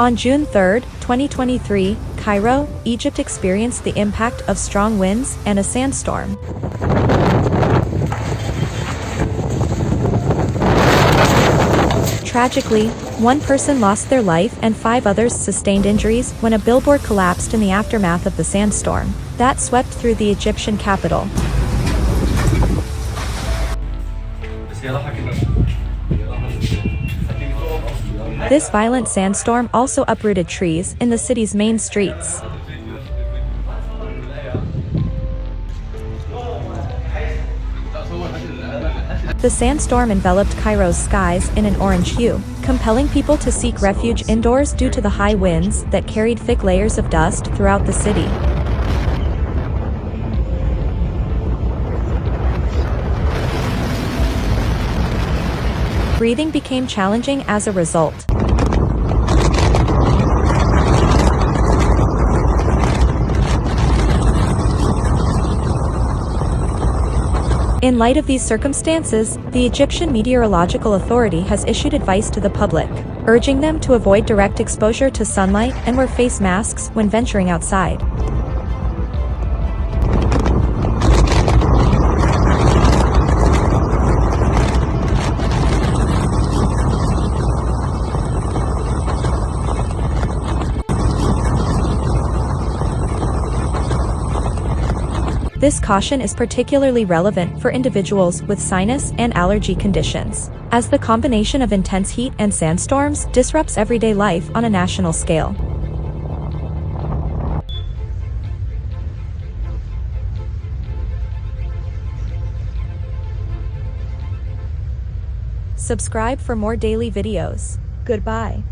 On June 3, 2023, Cairo, Egypt experienced the impact of strong winds and a sandstorm. Tragically, one person lost their life and 5 others sustained injuries when a billboard collapsed in the aftermath of the sandstorm that swept through the Egyptian capital. This violent sandstorm also uprooted trees in the city's main streets. The sandstorm enveloped Cairo's skies in an orange hue, compelling people to seek refuge indoors due to the high winds that carried thick layers of dust throughout the city. Breathing became challenging as a result. In light of these circumstances, the Egyptian Meteorological Authority has issued advice to the public, urging them to avoid direct exposure to sunlight and wear face masks when venturing outside. This caution is particularly relevant for individuals with sinus and allergy conditions, as the combination of intense heat and sandstorms disrupts everyday life on a national scale. Subscribe for more daily videos. Goodbye.